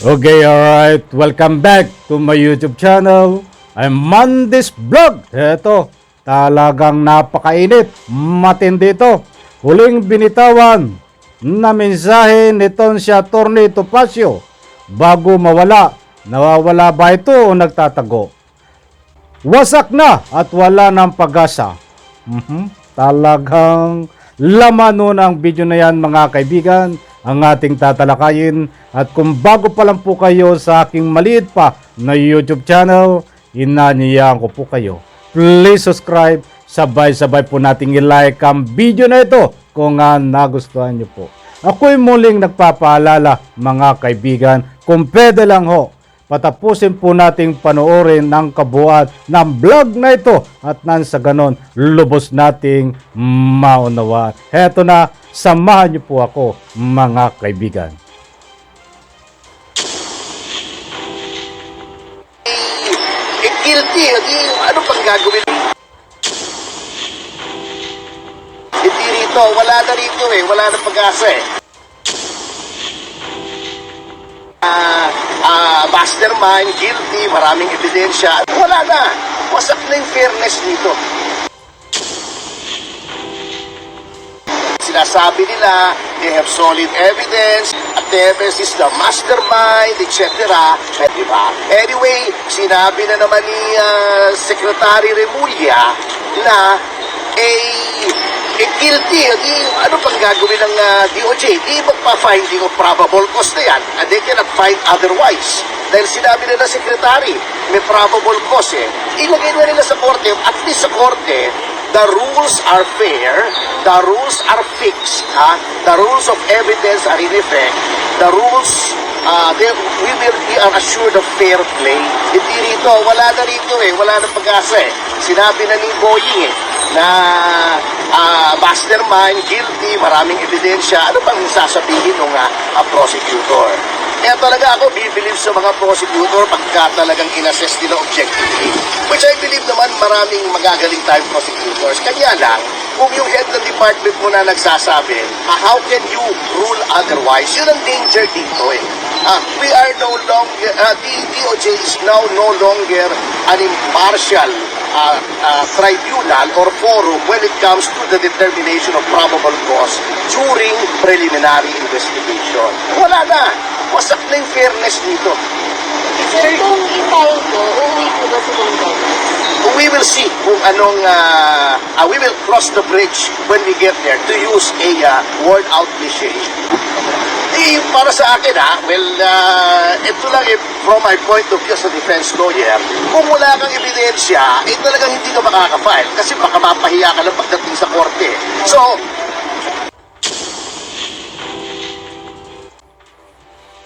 Okay, alright. Welcome back to my YouTube channel. I'm Mandis Vlog. Eto, talagang napakainit. Matindi ito. Huling binitawan na mensahe nitong si Atty. Topacio bago mawala. Nawawala ba ito o nagtatago? Wasak na at wala ng pag-asa. Talagang laman nun ang video na yan, mga kaibigan, ang ating tatalakayin. At kung bago pa lang po kayo sa aking maliit pa na YouTube channel, inanyayahan ko po kayo, please subscribe. Sabay-sabay po nating i-like ang video na ito kung nagustuhan nyo po. Ako'y muling nagpapaalala, mga kaibigan, kung pwede lang ho, patapusin po nating panoorin ng kabuuan ng vlog na ito at nang sa ganon, lubos nating maunawaan. Heto na, samahan niyo po ako, mga kaibigan. Guilty, ano pang gagawin? Hindi rito, wala na rito wala na pag-asa mastermind, guilty, maraming ebidensya. Wala na. Wasak na yung fairness dito. Sinasabi nila, they have solid evidence, Teves is the mastermind, etc. Diba? Anyway, sinabi na naman ni Secretary Remulla na guilty. Ano pang gagawin ng DOJ? Di magpa-finding of probable cause na yan. And they cannot find otherwise. Dahil sinabi na ng Secretary, may probable cause Ilagay na nila sa korte, at least sa korte, the rules are fair, the rules are fixed, the rules of evidence are in effect, the rules, we are assured of fair play. Hindi rito, wala na rito wala na pag-asa Sinabi na ni Boying na mastermind, guilty, maraming ebidensya. Ano bang sasabihin ng prosecutor? Kaya talaga ako bibilib sa mga prosecutor pagka talagang inassess nila objectively. Which I believe naman maraming magagaling tayong prosecutors. Kanya lang, kung yung head ng department mo na nagsasabi, how can you rule otherwise? Yun ang danger dito We are no longer, the DOJ is now no longer an impartial tribunal or forum when it comes to the determination of probable cause during preliminary investigation. Wala na. Wasak na yung fairness dito. Sir, kung i-file ko, uuwi ko ba sa Congress? We will see kung anong, we will cross the bridge when we get there, to use a word out cliche. Para sa akin ito lang from my point of view as a defense lawyer, kung wala kang ebidensya, talagang hindi ka makaka-file kasi baka mapahiya ka lang pagdating sa korte. So,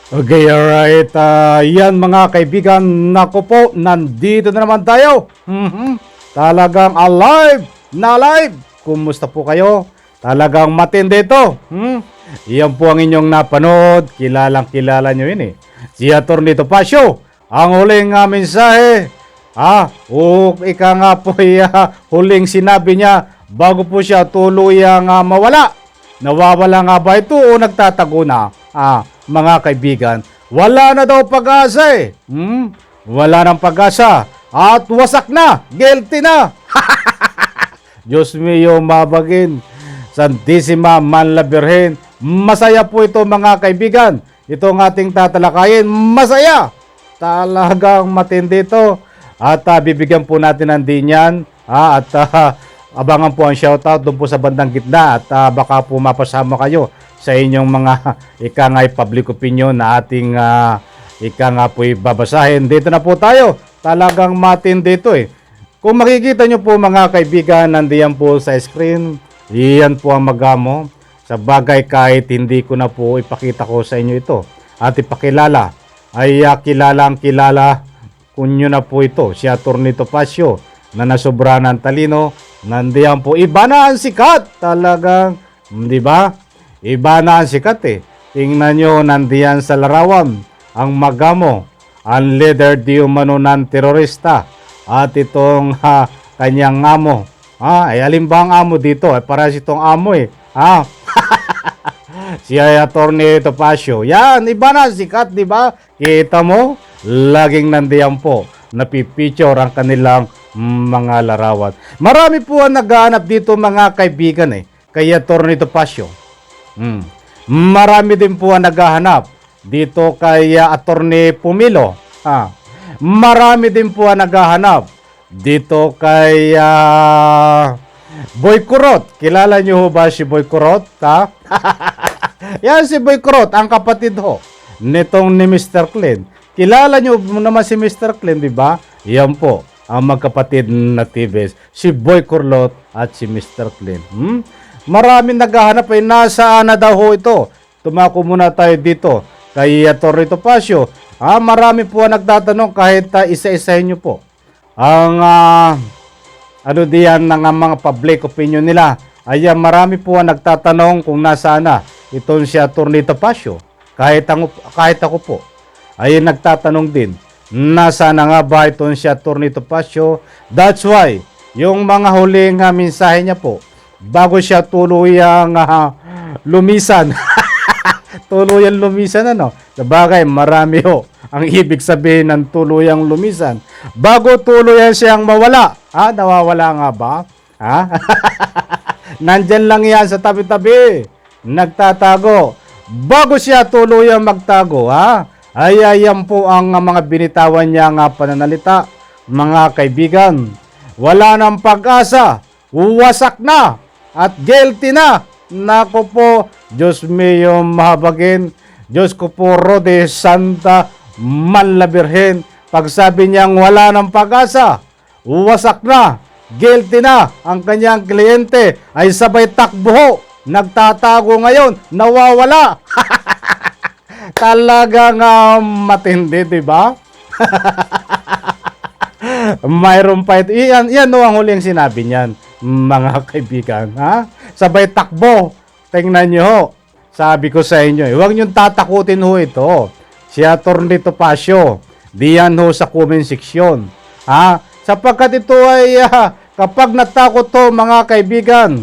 Okay, alright. Yan, mga kaibigan. Nako po, nandito na naman tayo. Talagang alive na alive. Kumusta po kayo? Talagang matindi ito. Yan po ang inyong napanood. Kilalang kilala nyo yun Si Atty. Topacio. Ang huling mensahe. Ika nga po huling sinabi niya bago po siya tuluyang mawala. Nawawala nga ba ito o nagtatago na? Mga kaibigan, wala na daw pag-asa Wala nang pag-asa. At wasak na. Guilty na. Diyos mio, mabagin. Santissima Manla Birhen. Masaya po ito, mga kaibigan. Ito ang ating tatalakayin. Masaya. Talagang matindi ito. At bibigyan po natin ng dinyan. At abangan po ang shoutout doon po sa bandang gitna. At baka po mapasama kayo sa inyong mga ikangay public opinion na ating po babasahin. Dito na po tayo. Talagang matindi ito Kung makikita nyo po, mga kaibigan, nandiyan po sa screen. Iyan po ang magamo. Sa bagay, kahit hindi ko na po ipakita ko sa inyo ito at ipakilala, ay kilalang kilala kunyo na po ito. Si Atty. Topacio na nasobra ng talino. Nandiyan po. Iba na ang sikat. Talagang, di ba? Iba na ang sikat Tingnan nyo, nandiyan sa larawan ang magamo, ang leader di umano ng terorista. At itong kanyang amo. Alin ba ang amo dito? Para itong amo Si Atty. Topacio. Yan, iba na, sikat, di ba? Kita mo, laging nandiyan po. Napipicture ang kanilang mga larawan. Marami po ang naghahanap dito mga kaibigan kay Atty. Topacio. Marami din po ang naghahanap dito kay Atty. Pumilo. Marami din po ang naghahanap dito kay Boy Kurot. Kilala niyo ho ba si Boy Kurot? Yan si Boy Kurot, ang kapatid ho nitong ni Mr. Clean. Kilala niyo naman si Mr. Clean, di ba? Yan po ang magkapatid na TVS, si Boy Kurot at si Mr. Clean. Maraming naghahanap ay nasaan na daw ho ito. Tumako muna tayo dito kay Atty. Topacio. Marami po ang nagtatanong kahit isa-isahin niyo po ang ano diyan ng mga public opinion nila. Ayan, marami po ang nagtatanong kung nasaan na itong si Atty. Topacio. Kahit ako po ay nagtatanong din, nasaan na nga ba itong si Atty. Topacio? That's why, yung mga huling mensahe niya po, bago siya tuluyang lumisan, tuluyang lumisan Sabagay, marami ho ang ibig sabihin ng tuluyang lumisan. Bago tuluyan siyang mawala. Nawawala nga ba? Nandyan lang yan sa tabi-tabi. Nagtatago. Bago siya tuluyang magtago, ay ayan po ang mga binitawan niya pananalita. Mga kaibigan, wala ng pag-asa. Wasak na. At guilty na. Nako po, Diyos mio mahabagin. Diyos ko po, Rode Santa Manla Birhen. Pagsabi niyang wala ng pag-asa, wasak na, guilty na ang kanyang kliyente, ay sabay takbo, nagtatago ngayon, nawawala. Talagang matindi, di ba? Mayroon pa ito. Yan ang huling sinabi niyan, mga kaibigan. Sabay takbo. Tingnan nyo ho. Sabi ko sa inyo, huwag nyo tatakutin ho ito. Si Atty. Topacio. Diyan ho sa comment section. Sapagkat ito ay kapag natakot ho mga kaibigan,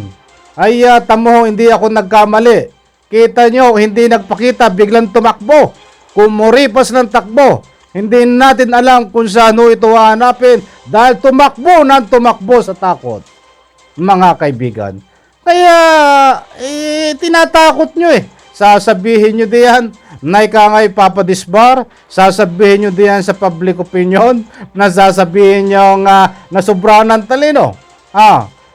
ay tamo ho, hindi ako nagkamali. Kita nyo, hindi nagpakita, biglang tumakbo. Kumuripas ng takbo. Hindi natin alam kung saan ho ito hanapin dahil tumakbo sa takot. Mga kaibigan. Kaya, tinatakot nyo Sasabihin nyo diyan na ikangay papadisbar. Sasabihin nyo diyan sa public opinion na sasabihin nyo na sobrahan ng talino.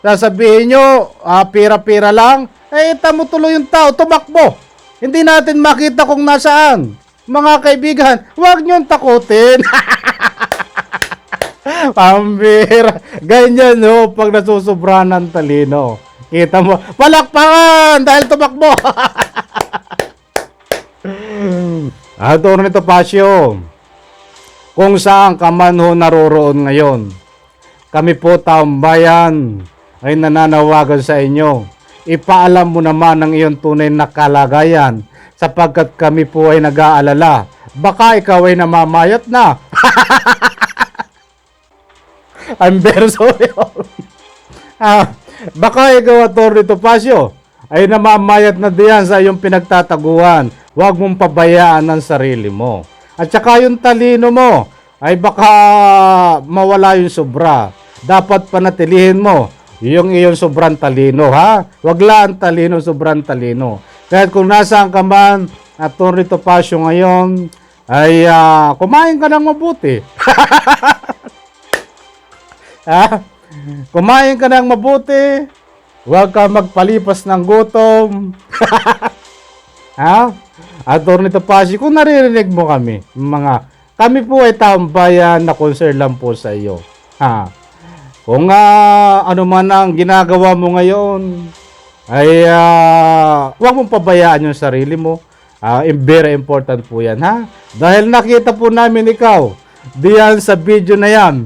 Sasabihin nyo, pira-pira lang. Tamo tuloy yung tao, tumakbo. Hindi natin makita kung nasaan. Mga kaibigan, huwag nyo takutin. Pambira. Ganyan pag nasusobrahan ng talino. Kita mo, palakpakan dahil tumakbo. Atty. Topacio, kung saan ka man naroroon ngayon, kami po taong bayan ay nananawagan sa inyo. Ipaalam mo naman ang iyong tunay na kalagayan sapagkat kami po ay nag-aalala. Baka ikaw ay namamayat na. I'm very sorry. Baka ikaw, Atty. Topacio, ay namamayat na diyan sa iyong pinagtataguan. Huwag mong pabayaan ang sarili mo. At saka yung talino mo, ay baka mawala yung sobra. Dapat panatilihin mo yung iyong sobrang talino, Huwag lang talino, sobrang talino. Kaya kung nasaan ka man, Atty. Topacio ngayon, ay kumain ka ng mabuti. Kumain ka ng mabuti. Huwag ka magpalipas ng gutom. Atty. Topacio, kung naririnig mo kami, kami po ay taong bayan na concern lang po sa iyo. Kung ano man ang ginagawa mo ngayon, ay huwag mong pabayaan yung sarili mo. Very important po yan, Dahil nakita po namin ikaw diyan sa video na yan.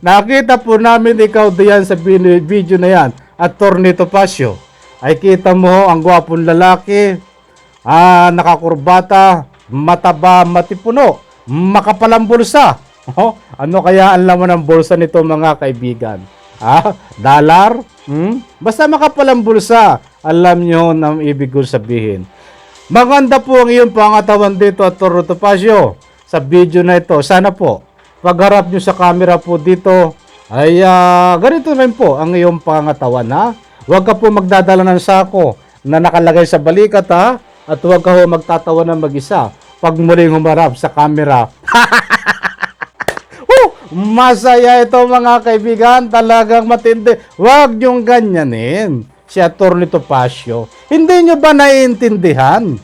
Nakita po namin ikaw diyan sa video na yan. Atty. Topacio, ay kita mo ang gwapong lalaki, nakakurbata, mataba, matipuno, makapalang bulsa. Ano kaya ang laman ng bulsa nito mga kaibigan? Dollar? Basta makapalang bulsa alam nyo na ang ibig ko sabihin. Maganda po ang iyong pangatawan dito at Toro Topacio sa video na ito. Sana po, pagharap nyo sa camera po dito, ay ganito rin po ang iyong pangatawan, ha? Huwag ka po magdadala ng sako na nakalagay sa balikat, ha? At huwag ka po magtatawa ng mag-isa pag muling humarap sa camera. Masaya ito mga kaibigan, talagang matindi. Huwag niyong ganyanin si Atty. Topacio. Hindi nyo ba naiintindihan?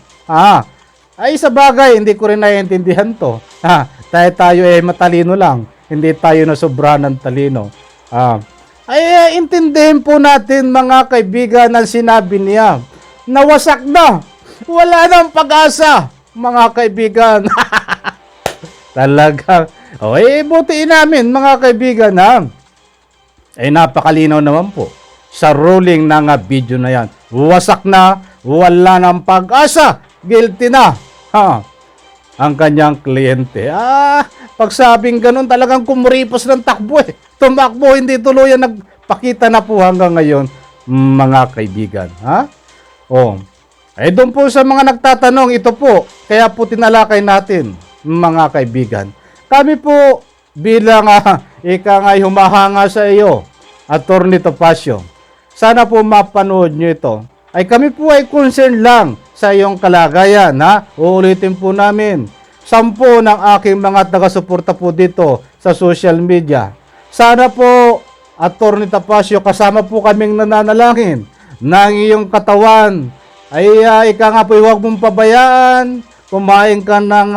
Ay sa bagay, hindi ko rin naiintindihan to. Tayo ay matalino lang. Hindi tayo na sobrahan ng talino. Ay intindihin po natin mga kaibigan na sinabi niya. Nawasak na. Wala nang pag-asa mga kaibigan. Talaga. Butiin namin mga kaibigan na. Napakalinaw naman po sa ruling ng video na yan. Wasak na, wala ng pag-asa, guilty na. Ang kanyang kliyente. Pagsabing ganun talagang kumuripos ng takbo Tumakbo, hindi tuluyan nagpakita na po hanggang ngayon mga kaibigan. Doon po sa mga nagtatanong, ito po, kaya po tinalakay natin mga kaibigan. Kami po bilang ika nga'y humahanga sa iyo, Atty. Topacio. Sana po mapanood nyo ito. Kami po ay concern lang sa iyong kalagayan. Uulitin po namin. 10 ng aking mga taga-suporta po dito sa social media. Sana po, Atty. Topacio, kasama po kaming nananalangin ng iyong katawan. Ika nga po, huwag mong pabayaan. Kumain ka ng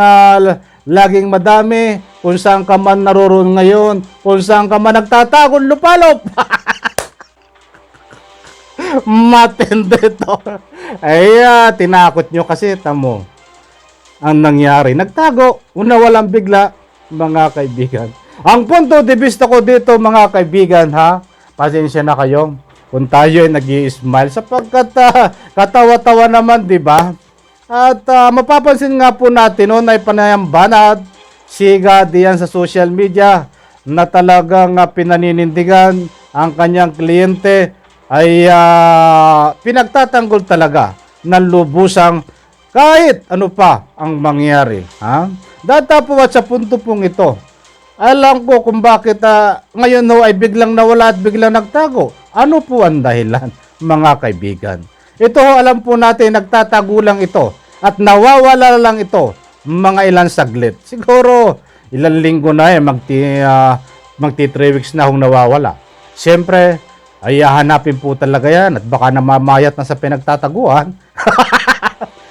laging madami, kung saan ka man naroon ngayon, kung saan ka man nagtatagong lupalop. Matindi to. Tinakot nyo kasi, tamo. Ang nangyari, nagtago, walang bigla, mga kaibigan. Ang punto de vista ko dito, mga kaibigan, pasensya na kayo, kung tayo ay nag-i-smile, sapagkat katawa-tawa naman, di ba? At mapapansin nga po natin noon ay panayamban siga diyan sa social media na talagang pinaninindigan ang kanyang kliyente ay pinagtatanggol talaga ng lubusang kahit ano pa ang mangyari. Data po at sa punto pong ito, alam ko kung bakit ngayon ay biglang nawala at biglang nagtago. Ano po ang dahilan, mga kaibigan? Ito alam po natin, nagtatago lang ito at nawawala lang ito mga ilang saglit. Siguro ilang linggo na magti 3 weeks na kung nawawala. Siyempre, ay hanapin po talaga yan at baka namamayat na sa pinagtataguan.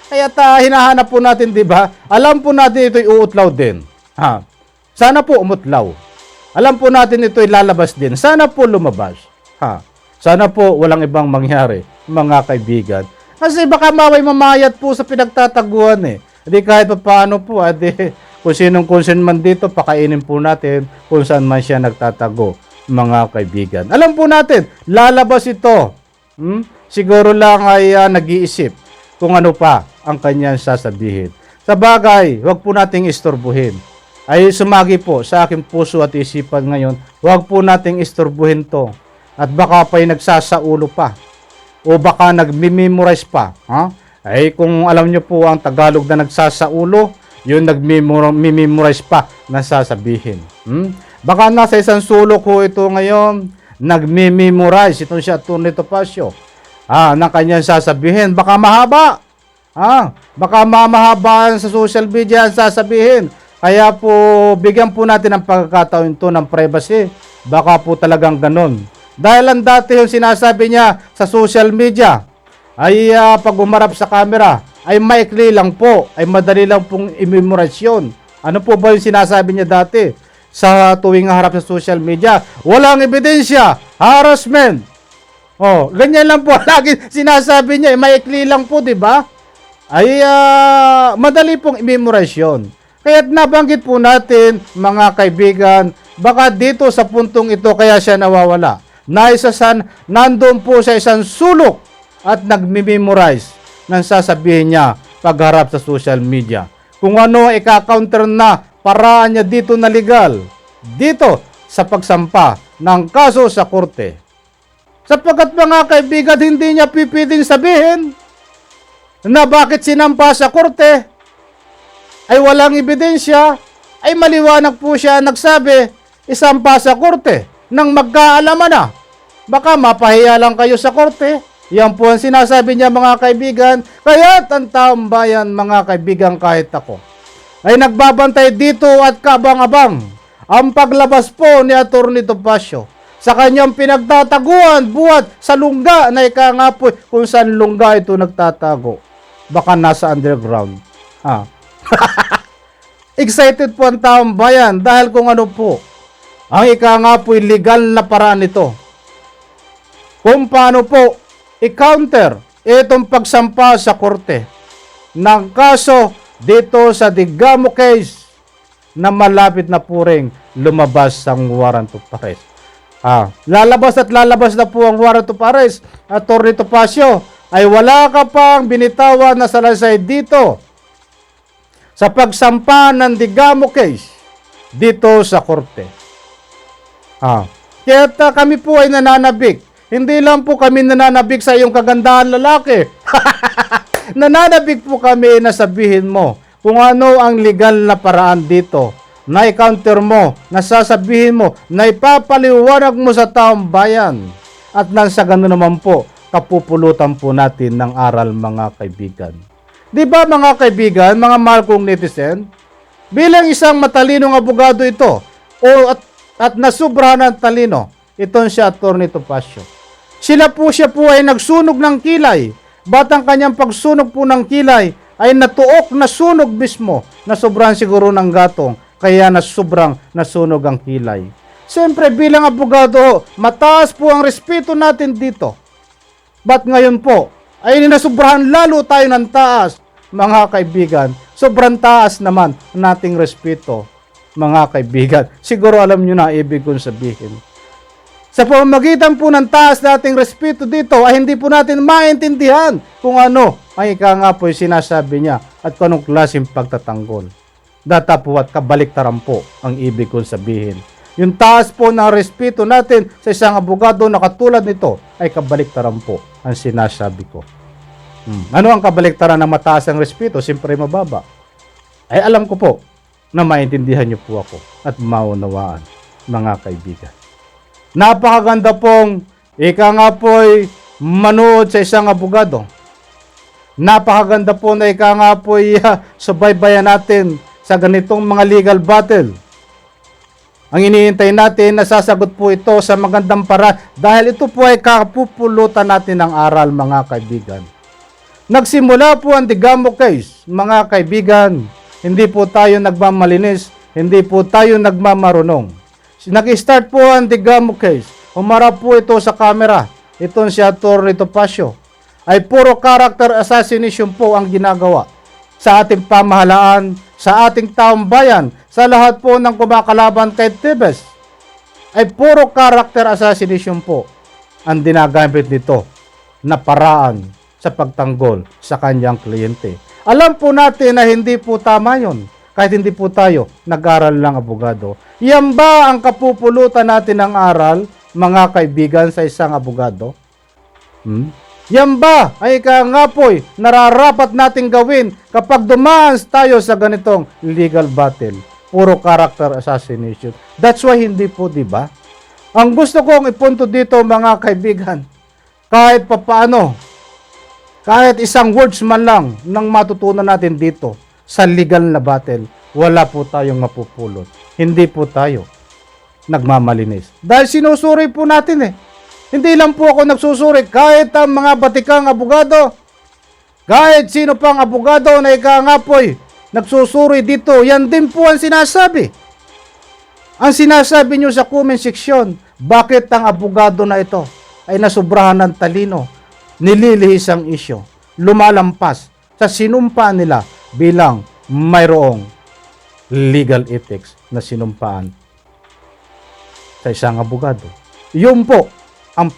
Kaya hinahanap po natin, di ba? Alam po natin ito'y uutlaw din. Sana po umutlaw. Alam po natin ito'y lalabas din. Sana po lumabas. Sana po walang ibang mangyari, mga kaibigan. Kasi baka mamayat po sa pinagtataguan Hindi kahit pa paano po, kung sinong concern man dito, pakainin po natin kung saan man siya nagtatago, mga kaibigan. Alam po natin, lalabas ito. Siguro lang ay nag-iisip kung ano pa ang kanyang sasabihin. Sa bagay, huwag po nating istorbuhin. Ay sumagi po sa aking puso at isipan ngayon, huwag po nating istorbuhin to. At baka pa'y nagsasaulo pa. O baka nagmimemorize pa. Ay kung alam nyo po ang Tagalog na nagsasaulo, yun nagmemorize pa na sasabihin. Baka nasa isang sulok ko ito ngayon, nagmemorize itong si Atty. Topacio. Ng kanyang sasabihin. Baka mahaba. Baka mamahabaan sa social media ang sasabihin. Kaya po, bigyan po natin ng pagkakataon ito ng privacy. Baka po talagang ganun. Dahil ang dati yung sinasabi niya sa social media, ay pag umarap sa camera, ay maikli lang po, ay madali lang pong i-memorasyon. Ano po ba yung sinasabi niya dati sa tuwing harap sa social media? Walang ebidensya, harassment. Ganyan lang po, lagi sinasabi niya, maikli lang po, di ba? Ay madali pong i-memorasyon. Kaya't nabanggit po natin, mga kaibigan, baka dito sa puntong ito kaya siya nawawala. Nandun po sa isang sulok at nagmemorize ng sasabihin niya pagharap sa social media. Kung ano ika-counter na paraan niya dito na legal, dito sa pagsampa ng kaso sa korte. Sapagkat mga kaibigan, hindi niya pipiling sabihin na bakit sinampa sa korte ay walang ebidensya, ay maliwanag po siya nagsabi, isampa sa korte nang magkaalaman na. Baka mapahiya lang kayo sa korte. Yan po ang sinasabi niya mga kaibigan. Kaya't ang taong bayan mga kaibigan kahit ako ay nagbabantay dito at kabang-abang ang paglabas po ni Atty. Topacio sa kanyang pinagtataguan buhat sa lungga na ikangapoy kung saan lungga ito nagtatago. Baka nasa underground. Excited po ang taong bayan dahil kung ano po ang ikangapoy legal na paraan nito. Kung paano po i-counter itong pagsampa sa korte ng kaso dito sa Digamo case na malapit na po ring lumabas ang warrant of arrest. Lalabas na po ang warrant of arrest. Atty. Topacio, ay wala ka pang binitawan na salaysay dito sa pagsampa ng Digamo case dito sa korte. Kaya kami po ay nananabik. Hindi lang po kami nananabik sa iyong kagandahan lalaki. Nananabik po kami na sabihin mo kung ano ang legal na paraan dito. Na i-counter mo, na sasabihin mo, na ipapaliwanag mo sa taong bayan. At nang sa gano'n naman po, kapupulutan po natin ng aral mga kaibigan. Di ba mga kaibigan, mga mahal kong netizen? Bilang isang matalinong abogado ito, at nasubrahan ng talino, itong si Atty. Topacio. Siya po ay nagsunog ng kilay. Batang kanyang pagsunog po ng kilay ay natuok na sunog mismo na sobrang siguro ng gatong kaya na sobrang nasunog ang kilay. Siyempre bilang abogado, mataas po ang respeto natin dito. But ngayon po ay nasubrahan lalo tayo ng taas mga kaibigan. Sobrang taas naman nating respeto mga kaibigan. Siguro alam nyo na ibig kong sabihin. Sa pamamagitan po ng taas nating respeto dito ay hindi po natin maintindihan kung ano ang ikangapoy sinasabi niya at kung anong klaseng pagtatanggol. Data po at kabaliktaran po ang ibig kong sabihin. Yung taas po ng respeto natin sa isang abogado na katulad nito ay kabaliktaran po ang sinasabi ko. Ano ang kabaliktaran ng mataas ang respeto? Siyempre mababa. Ay alam ko po na maintindihan niyo po ako at maunawaan mga kaibigan. Napakaganda pong ikangapoy manood sa isang abogado. Napakaganda po na ikangapoy subaybayan natin sa ganitong mga legal battle. Ang iniintay natin na sasagot po ito sa magandang paraan dahil ito po ay kapupulutan natin ng aral mga kaibigan. Nagsimula po ang Digamo case mga kaibigan. Hindi po tayo nagmamalinis, hindi po tayo nagmamarunong. Nag-start po ang Digamo case. Humarap po ito sa camera. Itong si Atty. Topacio. Ay puro character assassination po ang ginagawa sa ating pamahalaan, sa ating taong bayan, sa lahat po ng kumakalaban kay Tebes. Ay puro character assassination po ang dinagamit nito na paraan sa pagtanggol sa kanyang kliyente. Alam po natin na hindi po tama yun. Kahit hindi po tayo nag-aral lang abogado. Yan ba ang kapupulutan natin ng aral, mga kaibigan, sa isang abogado? Yan ba ay kangapoy nararapat nating gawin kapag dumaan tayo sa ganitong legal battle? Puro character assassination. That's why hindi po, di ba? Ang gusto kong ipunto dito mga kaibigan, kahit papaano, kahit isang words man lang nang matutunan natin dito, sa legal na battle, wala po tayong mapupulot. Hindi po tayo nagmamalinis. Dahil sinusuri po natin Hindi lang po ako nagsusuri, kahit ang mga batikang abogado, kahit sino pang abogado na ikangapoy, nagsusuri dito, yan din po ang sinasabi. Ang sinasabi nyo sa comment section, bakit ang abogado na ito ay nasubrahan ng talino, nililihis ang isyo, lumalampas sa sinumpaan nila bilang mayroong legal ethics na sinumpaan sa isang abogado. Yun po ang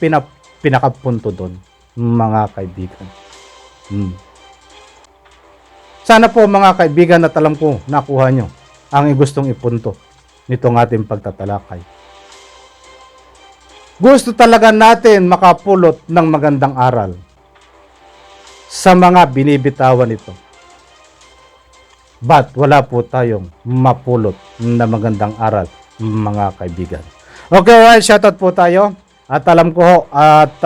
pinakapunto doon, mga kaibigan. Sana po mga kaibigan at alam ko nakuha nyo ang gustong ipunto nitong ating pagtatalakay. gusto talaga natin makapulot ng magandang aral sa mga binibitawan ito. But wala po tayong mapulot na magandang aral, mga kaibigan. Okay, well, shoutout po tayo. At alam ko ho, at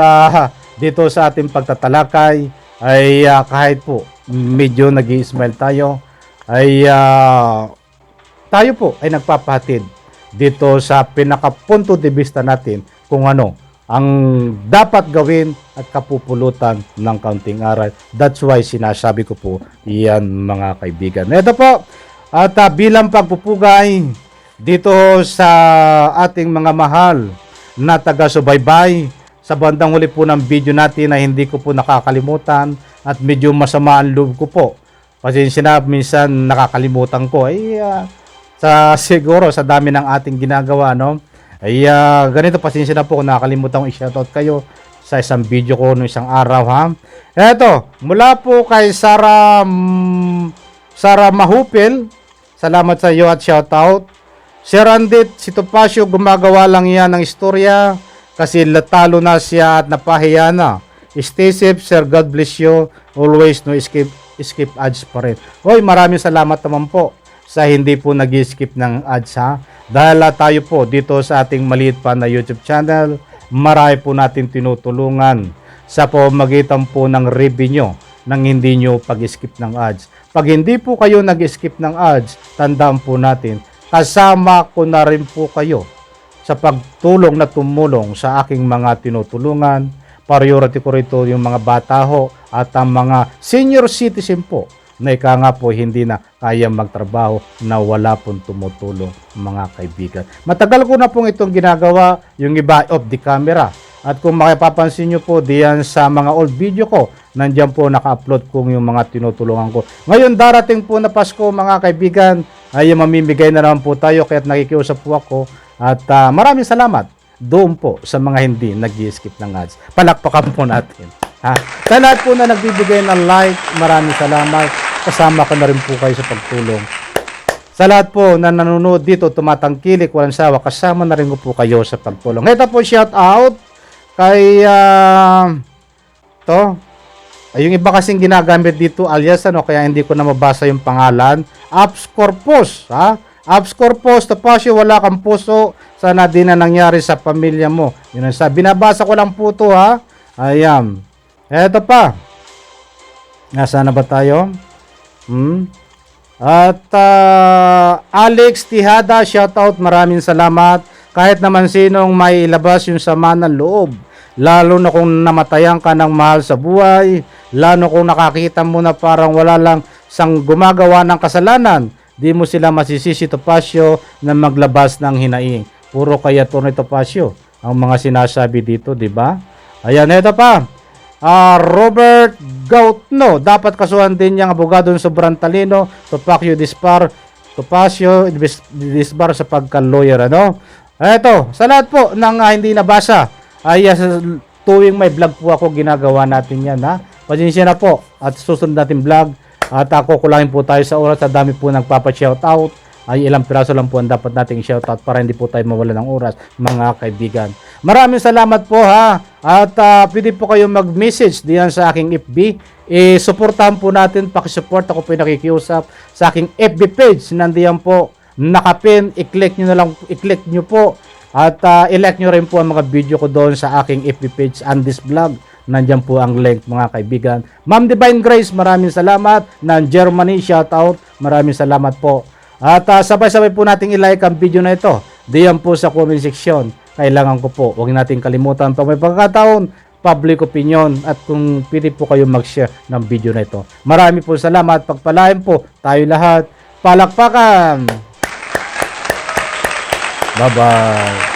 dito sa ating pagtatalakay ay kahit po medyo nag-i-smile tayo, ay tayo po ay nagpapahatid dito sa pinakapunto de vista natin kung ano ang dapat gawin at kapupulutan ng kaunting aral. That's why sinasabi ko po yan, mga kaibigan. Ito po, at bilang pagpupugay dito sa ating mga mahal na taga-subaybay, sa bandang huli po ng video natin na hindi ko po nakakalimutan at medyo masama ang loob ko po. Pasensya na, minsan nakakalimutan ko. Siguro sa dami ng ating ginagawa, no? Ganito, pasensya na po kung nakakalimutan kong i-shoutout kayo sa isang video ko noong isang araw, ha. Eto, mula po kay Sarah Mahupil, salamat sa iyo at shoutout. Si Randit, si Topacio, gumagawa lang yan ng istorya kasi talo na siya at napahiya na. Stay safe, sir. God bless you. Always no skip ads pa rin. Hoy, maraming salamat naman po sa hindi po nag-skip ng ads, ha. Dahil tayo po dito sa ating maliit pa na YouTube channel, marami po natin tinutulungan sa pamamagitan po ng revenue nang hindi nyo pag-skip ng ads. Pag hindi po kayo nag-skip ng ads, tandaan po natin, kasama ko na rin po kayo sa pagtulong na tumulong sa aking mga tinutulungan. Priority ko rito yung mga bata ho at ang mga senior citizen po na ika nga po hindi na kaya magtrabaho na wala pong tumutulong, mga kaibigan. Matagal ko na pong itong ginagawa, yung iba off the camera. At kung makipapansin nyo po diyan sa mga old video ko, nandiyan po naka-upload kong yung mga tinutulungan ko. Ngayon darating po na Pasko, mga kaibigan, ay mamimigay na naman po tayo kaya't nakikiusap po ako. At maraming salamat doon po sa mga hindi nag-skip ng ads. Palakpakan po natin. Sa lahat po na nagbibigay ng like, maraming salamat. Kasama ko na rin po kayo sa pagtulong. Sa lahat po na nanonood dito, tumatangkilik, walang sawa, kasama na rin po kayo sa pagtulong. Ito po, shout out kay yung iba kasing ginagamit dito alias kaya hindi ko na mabasa yung pangalan. Apps Corpus, ha? Apps Corpus, Topacio, wala kang puso, sana din na nangyari sa pamilya mo. Yun ang sabi. Binabasa ko lang po to, ha? Ayan. Eto pa. Nasaan na ba tayo? At Alex Tihada, shoutout, maraming salamat. Kahit naman sinong may ilabas yung sama ng loob, lalo na kung namatayan ka ng mahal sa buhay, lalo kung nakakita mo na parang wala lang sang gumagawa ng kasalanan, di mo sila masisisi, Topacio, na maglabas ng hinaing. Puro kaya to ni Topacio ang mga sinasabi dito, di ba? Ayan, ito pa. Robert Gautno, dapat kasuhan din niyang abogadong sobrang talino. Topacio Topacio disbar sa pagka-lawyer, ano? Eto, sa lahat po ng hindi nabasa, ay tuwing may vlog po ako, ginagawa natin yan, ha? Pasensya na po at susunod natin vlog. At ako kulangin po tayo sa oras, sa dami po nagpapa-shoutout. Ay ilang piraso lang po ang dapat nating shoutout para hindi po tayo mawala ng oras, mga kaibigan. Maraming salamat po, ha. At pwede po kayong mag-message diyan sa aking FB. Suportahan po natin, pakisupport, ako po yung nakikiusap sa aking FB page. Nandiyan po, nakapin, i-click nyo na lang, i-click nyo po. At i-like nyo rin po ang mga video ko doon sa aking FB page and this vlog. Nandiyan po ang link, mga kaibigan. Ma'am Divine Grace, maraming salamat. Ng Germany, shoutout, maraming salamat po. At sabay-sabay po nating i-like ang video na ito. Diyan po sa comment section. Kailangan ko po, huwag natin kalimutan pag may pagkakataon, public opinion, at kung pwede po kayo mag-share ng video na ito. Marami po salamat. Pagpalain po tayo lahat. Palakpakan! Bye-bye!